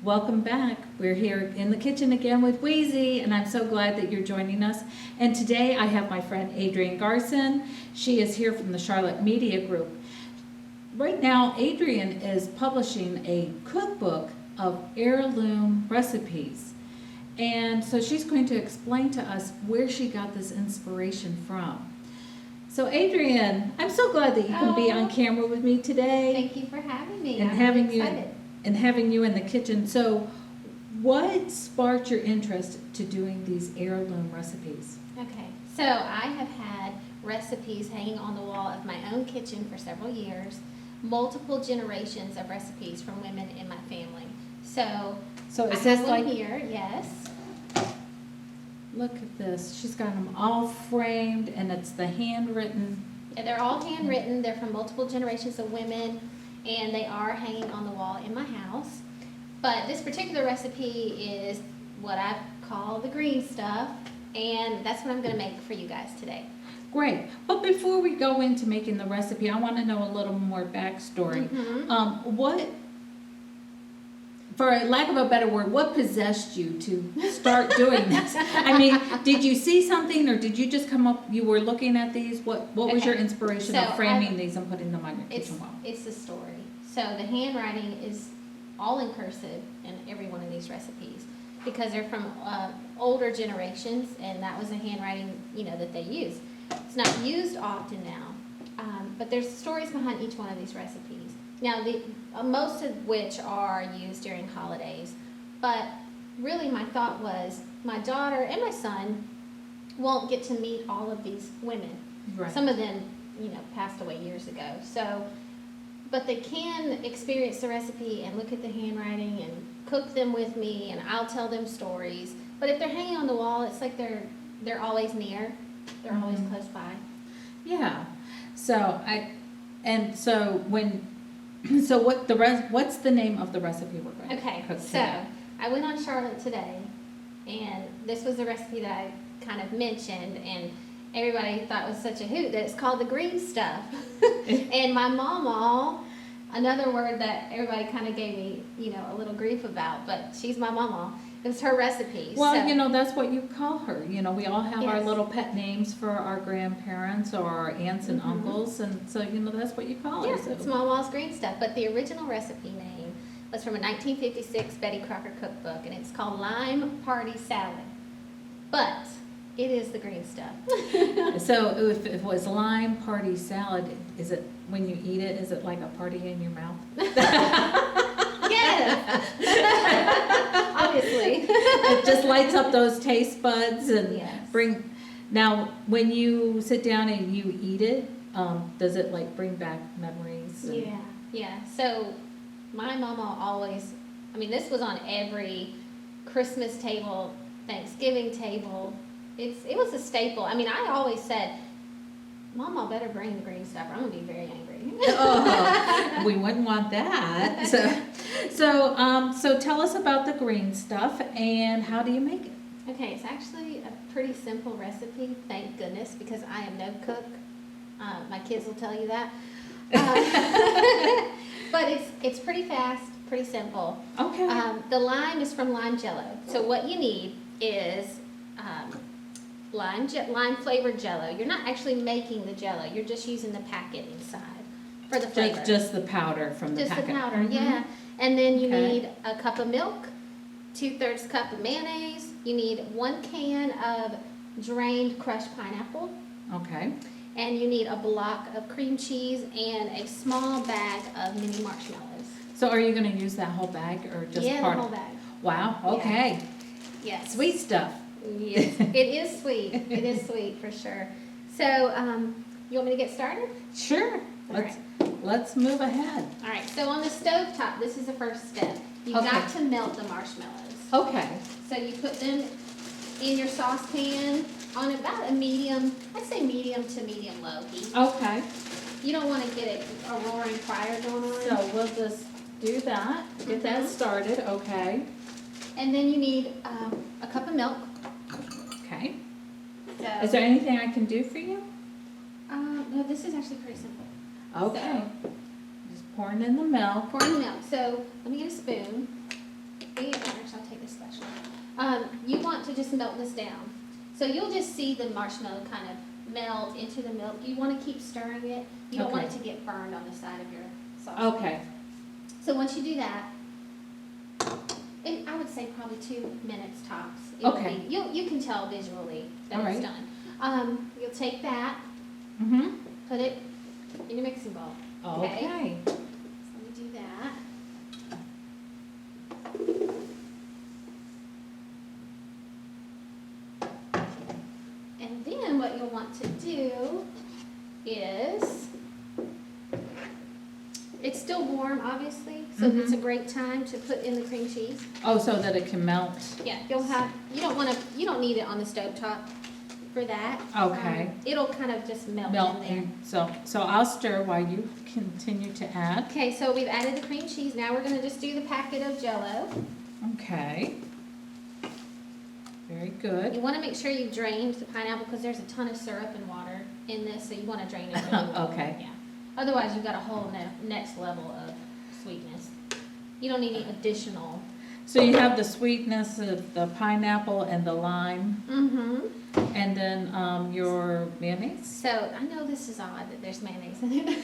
Welcome back. We're here in the kitchen again with Weezy, and I'm so glad that you're joining us. And today I have my friend Adrian Garson. She is here from the Charlotte Media Group. Right now, Adrian is publishing a cookbook of heirloom recipes. And so she's going to explain to us where she got this inspiration from. So Adrian, I'm so glad that you can be on camera with me today. Thank you for having me. And I'm having really excited. and having you in the kitchen. So what sparked your interest to doing these heirloom recipes? Okay, so I have had recipes hanging on the wall of my own kitchen for several years, multiple generations of recipes from women in my family. So is I this have like, one here, yes. look at this, she's got them all framed and it's the handwritten. Yeah, they're all handwritten, they're from multiple generations of women, and they are hanging on the wall in my house. But this particular recipe is what I call the green stuff, and that's what I'm going to make for you guys today. Great. But before we go into making the recipe, I want to know a little more backstory. What, for lack of a better word, what possessed you to start doing this? I mean, did you see something, or did you just come up, you were looking at these? What was your inspiration of framing these and putting them on your kitchen wall? It's the story. So the handwriting is all in cursive in every one of these recipes because they're from older generations, and that was the handwriting, that they used. It's not used often now, but there's stories behind each one of these recipes. Now, most of which are used during holidays, but really my thought was my daughter and my son won't get to meet all of these women. Right. Some of them, passed away years ago. But they can experience the recipe and look at the handwriting and cook them with me, and I'll tell them stories. But if they're hanging on the wall, it's like they're always near. They're always close by. Yeah. What's the name of the recipe we're going to cook today? I went on Charlotte today, and this was the recipe that I kind of mentioned, and everybody thought it was such a hoot that it's called the green stuff. And my mama, another word that everybody kind of gave me, a little grief about, but she's my mama. It was her recipe. Well, that's what you call her. We all have our Yes. little pet names for our grandparents or our aunts and uncles, and so, that's what you call her. Yes, it's Mama's green stuff, but the original recipe name was from a 1956 Betty Crocker cookbook, and it's called Lime Party Salad. But it is the green stuff. So if it was lime party salad, is it, when you eat it, is it like a party in your mouth? Yes. Obviously. It just lights up those taste buds and Yes. Now, when you sit down and you eat it, does it like bring back memories? Yeah. So my mama always, this was on every Christmas table, Thanksgiving table. It was a staple. I always said, Mama better bring the green stuff or I'm going to be very angry. Oh, we wouldn't want that. So tell us about the green stuff and how do you make it? Okay, it's actually a pretty simple recipe, thank goodness, because I am no cook. My kids will tell you that. But it's pretty fast, pretty simple. Okay. The lime is from lime JellO. So what you need is lime flavored JellO. You're not actually making the JellO. You're just using the packet inside for the flavor. Just the powder from the packet. Just the powder, yeah. And then you need a cup of milk, 2/3 cup of mayonnaise. You need 1 can of drained crushed pineapple. Okay. And you need a block of cream cheese and a small bag of mini marshmallows. So are you going to use that whole bag or just part? The whole bag. Wow. Okay. Yes. Sweet stuff. Yes, it is sweet. It is sweet for sure. So, you want me to get started? Sure. Let's move ahead. All right. So on the stove top, this is the first step. You've got to melt the marshmallows. Okay. So you put them in your saucepan on about a medium, I'd say medium to medium low heat. Okay. You don't want to get a roaring fire going on. So we'll just do that. Get that started. Okay. And then you need a cup of milk. Okay. So, Is there anything I can do for you? no, this is actually pretty simple. Okay. Just pouring in the milk. Pouring the milk. So let me get a spoon. Be you want to just melt this down. So you'll just see the marshmallow kind of melt into the milk. You want to keep stirring it. You don't want it to get burned on the side of your sauce. Okay. So once you do that, I would say probably 2 minutes tops. Okay. You can tell visually that All it's right. done. You'll take that, Mm-hmm. put it in your mixing bowl. Okay. So let me do that. And then what you'll want to do is, it's still warm, obviously, so it's a great time to put in the cream cheese. Oh, so that it can melt. Yeah, you don't need it on the stovetop for that. Okay. It'll kind of just melt in there. So I'll stir while you continue to add. Okay, so we've added the cream cheese. Now we're gonna just do the packet of JellO. Okay. Very You good. wanna make sure you've drained the pineapple because there's a ton of syrup and water in this, so you wanna drain it really well. Okay. Yeah. Otherwise, you've got a whole next level of sweetness. You don't need any additional. So you have the sweetness of the pineapple and the lime, Mm-hmm. and then your mayonnaise. So I know this is odd that there's mayonnaise in it.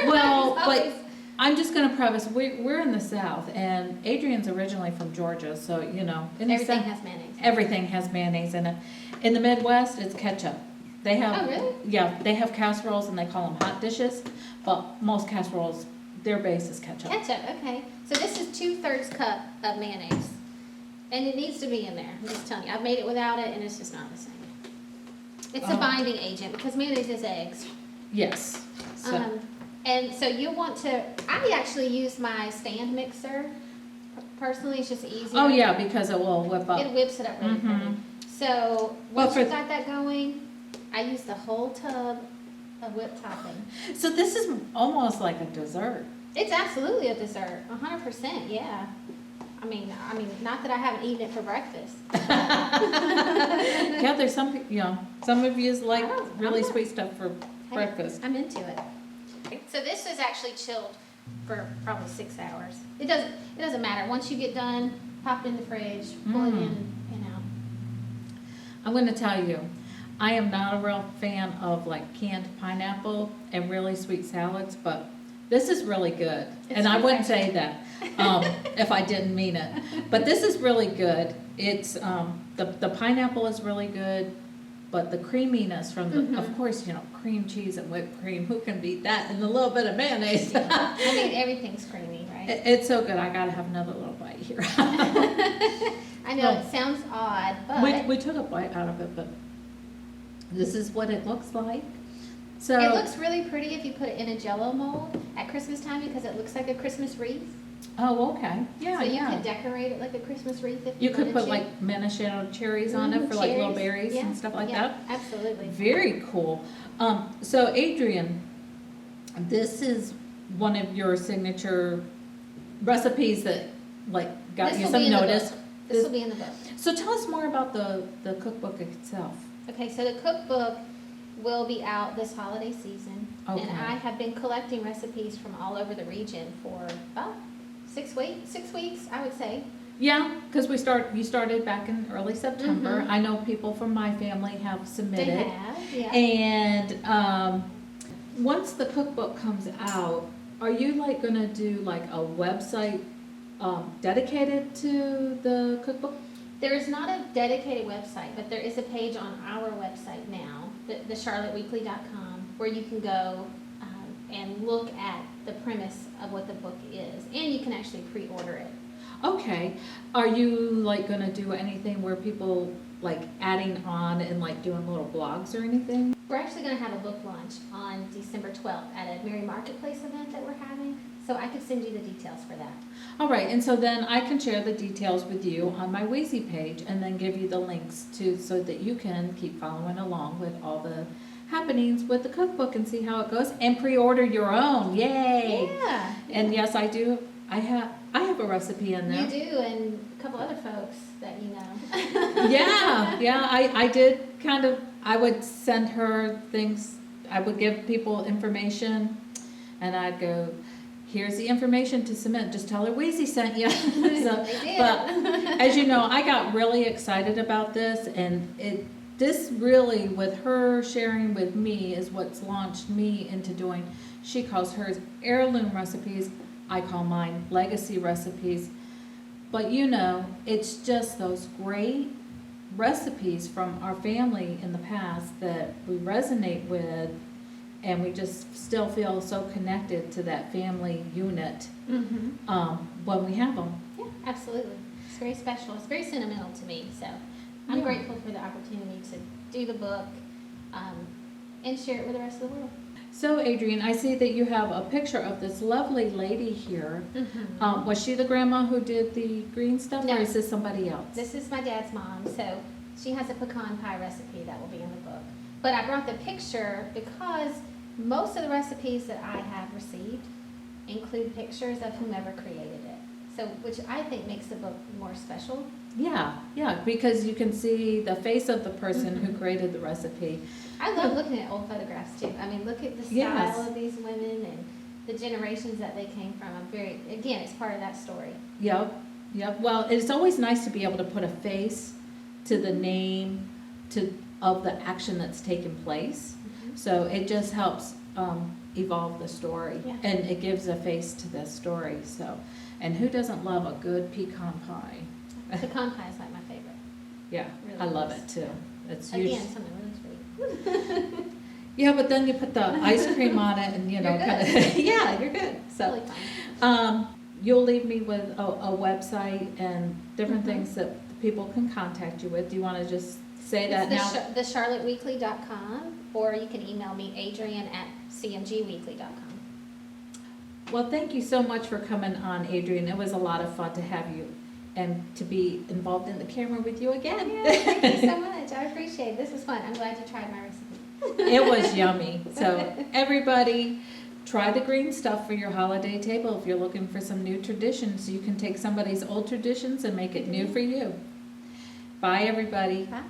Well, Everybody's but always- I'm just going to preface, we're in the South, and Adrian's originally from Georgia, so, you know. In the everything South, has mayonnaise. everything has mayonnaise in it. In the Midwest, it's ketchup. They have, Oh, really? yeah, they have casseroles and they call them hot dishes, but most casseroles, their base is ketchup. Ketchup, okay. So this is 2/3 cup of mayonnaise. And it needs to be in there, I'm just telling you. I've made it without it and it's just not the same. It's a Oh. binding agent because mayonnaise is eggs. Yes. So, And so you'll want to, I actually use my stand mixer. Personally, it's just easier. oh, yeah, because it will whip It up. whips it up really Mhm. pretty. So Well, once for- you've got that going, I use the whole tub of whipped topping. So this is almost like a dessert. It's absolutely a dessert, 100%, yeah. I mean, not that I haven't eaten it for breakfast. Yeah, there's some, some of you like I don't- really I'm not- sweet stuff for Hey, breakfast. I'm into it. So this is actually chilled for probably 6 hours. It doesn't matter. Once you get done, pop it in the fridge, pull it in, I'm going to tell you, I am not a real fan of like canned pineapple and really sweet salads, but this is really good. It's And I wouldn't refreshing. say that if I didn't mean it. But this is really good. It's the pineapple is really good, but the creaminess from the, of course, cream cheese and whipped cream. Who can beat that? And a little bit of mayonnaise. I mean, everything's creamy, right? It's so good. I gotta have another little bite here. I know it sounds odd, but we took a bite out of it, but this is what it looks like. So it looks really pretty if you put it in a JellO mold at Christmas time because it looks like a Christmas wreath. Oh, okay. Yeah, So you yeah. could decorate it like a Christmas wreath if You you could wanted put to. like maraschino cherries on it for like little Cherries. berries Yeah, and stuff like yeah, that. Absolutely. Very cool. So Adrian, this is one of your signature recipes that like got This you will some be in the notice. book. This will be in the book. So tell us more about the cookbook itself. Okay, so the cookbook will be out this holiday season. Okay. And I have been collecting recipes from all over the region for about 6 weeks, I would say. Yeah, because you started back in early September. Mhm. I know people from my family have submitted. They have, yeah. And once the cookbook comes out, are you like gonna do like a website dedicated to the cookbook? There is not a dedicated website, but there is a page on our website now, the charlotteweekly.com, where you can go and look at the premise of what the book is, and you can actually pre-order it. Okay. Are you like gonna do anything where people like adding on and like doing little blogs or anything? We're actually going to have a book launch on December 12th at a Mary Marketplace event that we're having, so I could send you the details for that. All right, and so then I can share the details with you on my Weezy page and then give you the links so that you can keep following along with all the happenings with the cookbook and see how it goes and pre-order your own. Yay! Yeah. And yes, I do. I have a recipe in there. You do, and a couple other folks that you know. Yeah, I did I would send her things, I would give people information, and I'd go, here's the information to submit. Just tell her Weezy sent you. So, They did. but as you know, I got really excited about this, and this really, with her sharing with me, is what's launched me into doing. She calls hers heirloom recipes. I call mine legacy recipes. But you know, it's just those great recipes from our family in the past that we resonate with, and we just still feel so connected to that family unit when we have them. Yeah, absolutely. It's very special. It's very sentimental to me. So I'm Yeah. grateful for the opportunity to do the book and share it with the rest of the world. So Adrian, I see that you have a picture of this lovely lady here. Was she the grandma who did the green stuff, No. or is this somebody else? This is my dad's mom, so she has a pecan pie recipe that will be in the book. But I brought the picture because most of the recipes that I have received include pictures of whomever created it. So, which I think makes the book more special. Yeah, because you can see the face of the person who created the recipe. I love looking at old photographs too. I mean, look at the style Yes. of these women and the generations that they came from. Again, it's part of that story. Yep. Well, it's always nice to be able to put a face to the name of the action that's taken place. So it just helps evolve the story, Yeah. and it gives a face to the story. So, and who doesn't love a good pecan pie? Pecan pie is like my favorite. Yeah, Really I love is. it too. It's Again, usually, something really sweet. yeah, but then you put the ice cream on it, and you know, You're good. kind of, yeah, you're good. So. Really fun. You'll leave me with a website and different Mhm. things that people can contact you with. Do you want to just say that now? It's thecharlotteweekly.com, or you can email me, adrian@cmgweekly.com. Well, thank you so much for coming on, Adrian. It was a lot of fun to have you and to be involved in the camera with you again. Yeah, thank you so much. I appreciate it. This was fun. I'm glad you tried my recipe. It was yummy. So everybody, try the green stuff for your holiday table. If you're looking for some new traditions, you can take somebody's old traditions and make it new for you. Bye, everybody. Bye.